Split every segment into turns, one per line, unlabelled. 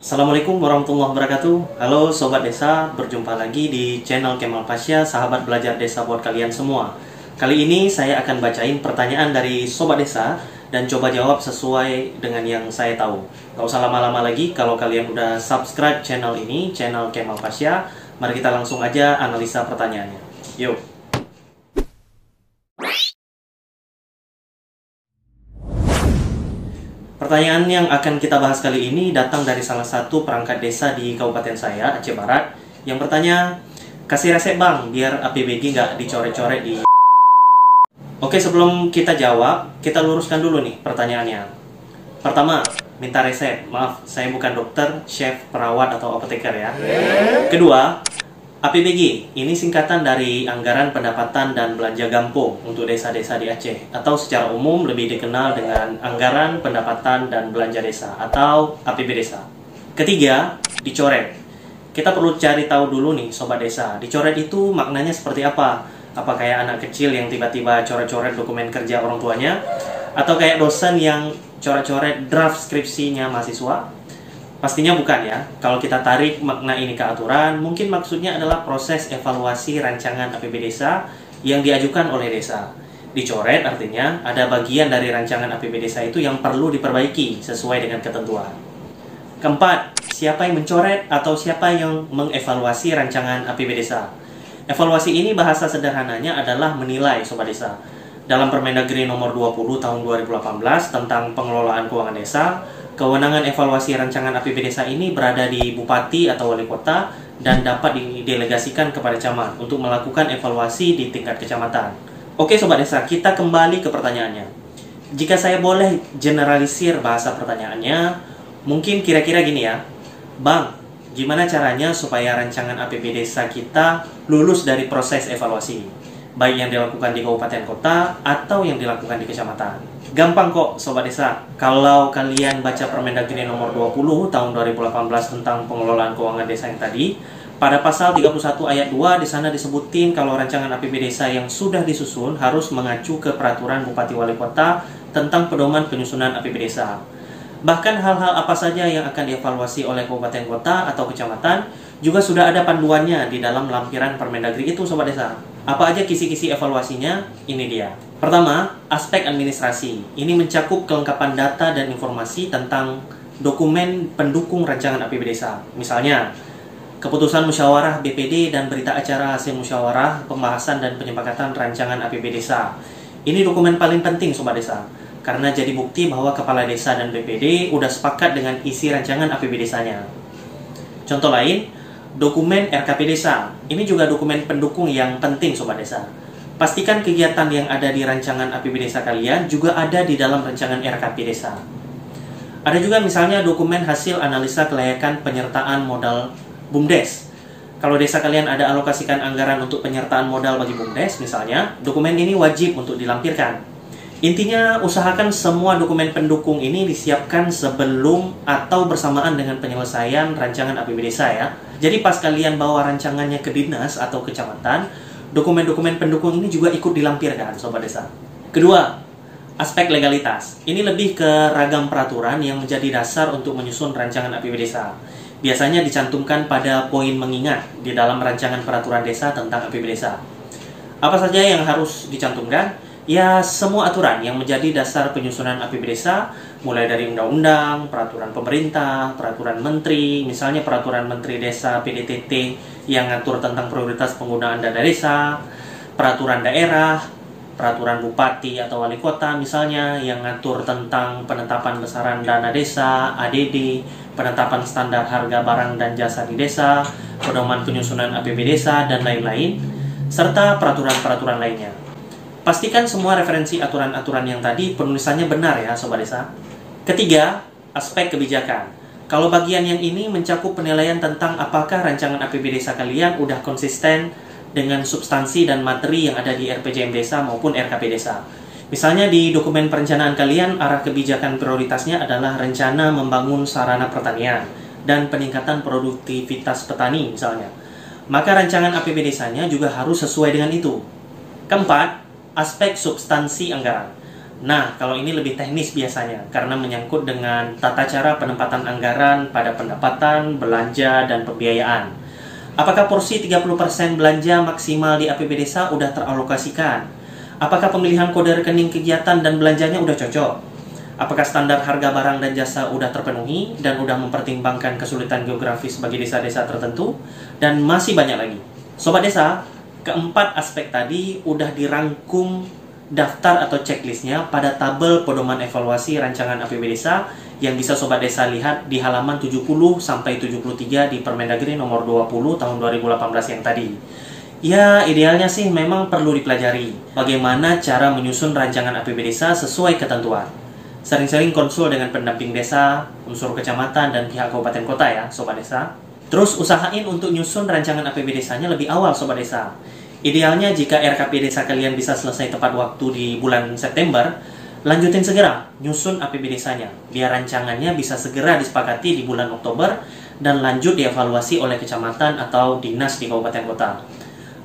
Assalamualaikum warahmatullahi wabarakatuh. Halo Sobat Desa, berjumpa lagi di channel Kemal Pasya, sahabat belajar desa buat kalian semua. Kali ini saya akan bacain pertanyaan dari Sobat Desa dan coba jawab sesuai dengan yang saya tahu. Gak usah lama-lama lagi, kalau kalian udah subscribe channel ini, channel Kemal Pasya, mari kita langsung aja analisa pertanyaannya. Yuk. Pertanyaan yang akan kita bahas kali ini datang dari salah satu perangkat desa di kabupaten saya, Aceh Barat, yang bertanya, kasih resep bang, biar APBG nggak dicoret-coret di... Oke, sebelum kita jawab, kita luruskan dulu nih pertanyaannya. Pertama, minta resep. Maaf, saya bukan dokter, chef, perawat, atau apoteker ya. Kedua, APBG, ini singkatan dari Anggaran Pendapatan dan Belanja Gampung untuk desa-desa di Aceh, atau secara umum lebih dikenal dengan Anggaran Pendapatan dan Belanja Desa, atau APB Desa. Ketiga, dicoret. Kita perlu cari tahu dulu nih, Sobat Desa, dicoret itu maknanya seperti apa? Apa kayak anak kecil yang tiba-tiba coret-coret dokumen kerja orang tuanya? Atau kayak dosen yang coret-coret draft skripsinya mahasiswa? Pastinya bukan ya. Kalau kita tarik makna ini ke aturan, mungkin maksudnya adalah proses evaluasi rancangan APB Desa yang diajukan oleh desa. Dicoret artinya ada bagian dari rancangan APB Desa itu yang perlu diperbaiki sesuai dengan ketentuan. Keempat, siapa yang mencoret atau siapa yang mengevaluasi rancangan APB Desa? Evaluasi ini bahasa sederhananya adalah menilai, Sobat Desa. Dalam Permendagri nomor 20 tahun 2018 tentang pengelolaan keuangan desa, kewenangan evaluasi rancangan APB Desa ini berada di Bupati atau Wali Kota dan dapat didelegasikan kepada camat untuk melakukan evaluasi di tingkat kecamatan. Oke Sobat Desa, kita kembali ke pertanyaannya. Jika saya boleh generalisir bahasa pertanyaannya, mungkin kira-kira gini ya. Bang, gimana caranya supaya rancangan APB Desa kita lulus dari proses evaluasi? Baik yang dilakukan di kabupaten kota atau yang dilakukan di kecamatan. Gampang kok Sobat Desa. Kalau kalian baca Permendagri nomor 20 tahun 2018 tentang pengelolaan keuangan desa yang tadi, pada pasal 31 ayat 2 di sana disebutin kalau rancangan APB Desa yang sudah disusun harus mengacu ke peraturan Bupati Wali Kota tentang pedoman penyusunan APB Desa. Bahkan hal-hal apa saja yang akan dievaluasi oleh kabupaten kota atau kecamatan juga sudah ada panduannya di dalam lampiran Permendagri itu Sobat Desa. Apa aja kisi-kisi evaluasinya? Ini dia. Pertama, aspek administrasi. Ini mencakup kelengkapan data dan informasi tentang dokumen pendukung rancangan APB Desa. Misalnya, keputusan musyawarah BPD dan berita acara hasil musyawarah, pembahasan dan penyepakatan rancangan APB Desa. Ini dokumen paling penting Sobat Desa, karena jadi bukti bahwa kepala desa dan BPD udah sepakat dengan isi rancangan APB Desanya. Contoh lain, dokumen RKP Desa. Ini juga dokumen pendukung yang penting Sobat Desa. Pastikan kegiatan yang ada di rancangan APB Desa kalian juga ada di dalam rancangan RKP Desa. Ada juga misalnya dokumen hasil analisa kelayakan penyertaan modal BUMDes. Kalau desa kalian ada alokasikan anggaran untuk penyertaan modal bagi BUMDes misalnya, dokumen ini wajib untuk dilampirkan. Intinya, usahakan semua dokumen pendukung ini disiapkan sebelum atau bersamaan dengan penyelesaian rancangan APB Desa ya. Jadi pas kalian bawa rancangannya ke dinas atau kecamatan, dokumen-dokumen pendukung ini juga ikut dilampirkan, Sobat Desa. Kedua, aspek legalitas. Ini lebih ke ragam peraturan yang menjadi dasar untuk menyusun rancangan APB Desa. Biasanya dicantumkan pada poin mengingat di dalam rancangan peraturan desa tentang APB Desa. Apa saja yang harus dicantumkan? Ya, semua aturan yang menjadi dasar penyusunan APB Desa, mulai dari undang-undang, peraturan pemerintah, peraturan menteri, misalnya peraturan menteri desa PDTT yang ngatur tentang prioritas penggunaan dana desa, peraturan daerah, peraturan bupati atau wali kota misalnya yang ngatur tentang penetapan besaran dana desa, ADD, penetapan standar harga barang dan jasa di desa, pedoman penyusunan APB Desa, dan lain-lain, serta peraturan-peraturan lainnya. Pastikan semua referensi aturan-aturan yang tadi penulisannya benar ya Sobat Desa. Ketiga, aspek kebijakan. Kalau bagian yang ini mencakup penilaian tentang apakah rancangan APB Desa kalian udah konsisten dengan substansi dan materi yang ada di RPJM Desa maupun RKP Desa. Misalnya di dokumen perencanaan kalian, arah kebijakan prioritasnya adalah rencana membangun sarana pertanian dan peningkatan produktivitas petani misalnya. Maka rancangan APB Desanya juga harus sesuai dengan itu. Keempat, aspek substansi anggaran. Nah, kalau ini lebih teknis biasanya, karena menyangkut dengan tata cara penempatan anggaran pada pendapatan, belanja, dan pembiayaan. Apakah porsi 30% belanja maksimal di APB Desa udah teralokasikan? Apakah pemilihan kode rekening kegiatan dan belanjanya udah cocok? Apakah standar harga barang dan jasa udah terpenuhi dan udah mempertimbangkan kesulitan geografis bagi desa-desa tertentu? Dan masih banyak lagi. Sobat Desa, keempat aspek tadi udah dirangkum daftar atau checklistnya pada tabel pedoman evaluasi rancangan APB Desa yang bisa Sobat Desa lihat di halaman 70-73 di Permendagri nomor 20 tahun 2018 yang tadi. Ya, idealnya sih memang perlu dipelajari bagaimana cara menyusun rancangan APB Desa sesuai ketentuan. Sering-sering konsul dengan pendamping desa, unsur kecamatan, dan pihak kabupaten kota ya, Sobat Desa. Terus usahain untuk nyusun rancangan APB Desanya lebih awal, Sobat Desa. Idealnya jika RKP desa kalian bisa selesai tepat waktu di bulan September, lanjutin segera nyusun APB desanya, biar rancangannya bisa segera disepakati di bulan Oktober dan lanjut dievaluasi oleh kecamatan atau dinas di kabupaten kota.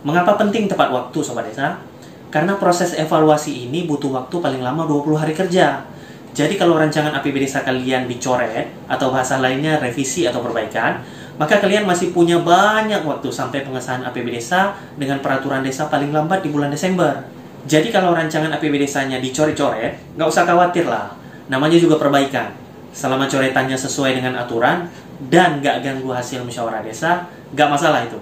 Mengapa penting tepat waktu, Sobat Desa? Karena proses evaluasi ini butuh waktu paling lama 20 hari kerja. Jadi kalau rancangan APB desa kalian dicoret, atau bahasa lainnya revisi atau perbaikan, maka kalian masih punya banyak waktu sampai pengesahan APB Desa dengan peraturan desa paling lambat di bulan Desember. Jadi kalau rancangan APB Desanya dicoret-coret, nggak usah khawatir lah. Namanya juga perbaikan. Selama coretannya sesuai dengan aturan dan nggak ganggu hasil musyawarah desa, nggak masalah itu.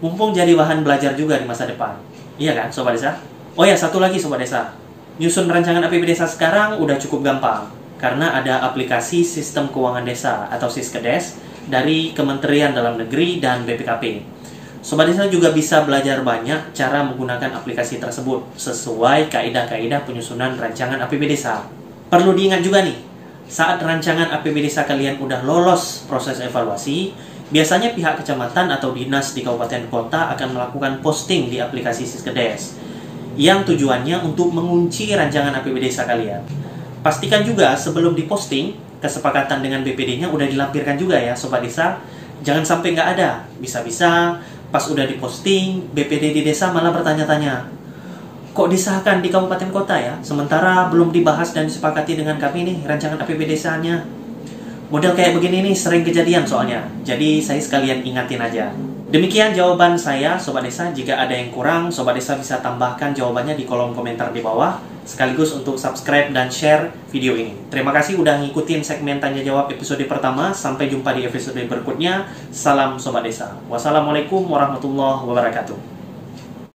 Mumpung jadi bahan belajar juga di masa depan. Iya kan, Sobat Desa? Oh ya, satu lagi Sobat Desa. Nyusun rancangan APB Desa sekarang udah cukup gampang. Karena ada aplikasi Sistem Keuangan Desa atau Siskedes dari Kementerian Dalam Negeri dan BPKP. Sobat Desa juga bisa belajar banyak cara menggunakan aplikasi tersebut sesuai kaidah-kaidah penyusunan rancangan APB Desa. Perlu diingat juga nih, saat rancangan APB Desa kalian udah lolos proses evaluasi, biasanya pihak kecamatan atau dinas di kabupaten kota akan melakukan posting di aplikasi Siskedes yang tujuannya untuk mengunci rancangan APB Desa kalian. Pastikan juga sebelum diposting, kesepakatan dengan BPD-nya udah dilampirkan juga ya, Sobat Desa. Jangan sampai nggak ada. Bisa-bisa pas udah diposting, BPD di desa malah bertanya-tanya, kok disahkan di kabupaten kota ya? Sementara belum dibahas dan disepakati dengan kami nih rancangan APB Desanya. Model kayak begini nih sering kejadian soalnya. Jadi saya sekalian ingatin aja. Demikian jawaban saya, Sobat Desa. Jika ada yang kurang, Sobat Desa bisa tambahkan jawabannya di kolom komentar di bawah. Sekaligus untuk subscribe dan share video ini. Terima kasih udah ngikutin segmen Tanya Jawab episode pertama. Sampai jumpa di episode berikutnya. Salam Sobat Desa. Wassalamualaikum warahmatullahi wabarakatuh.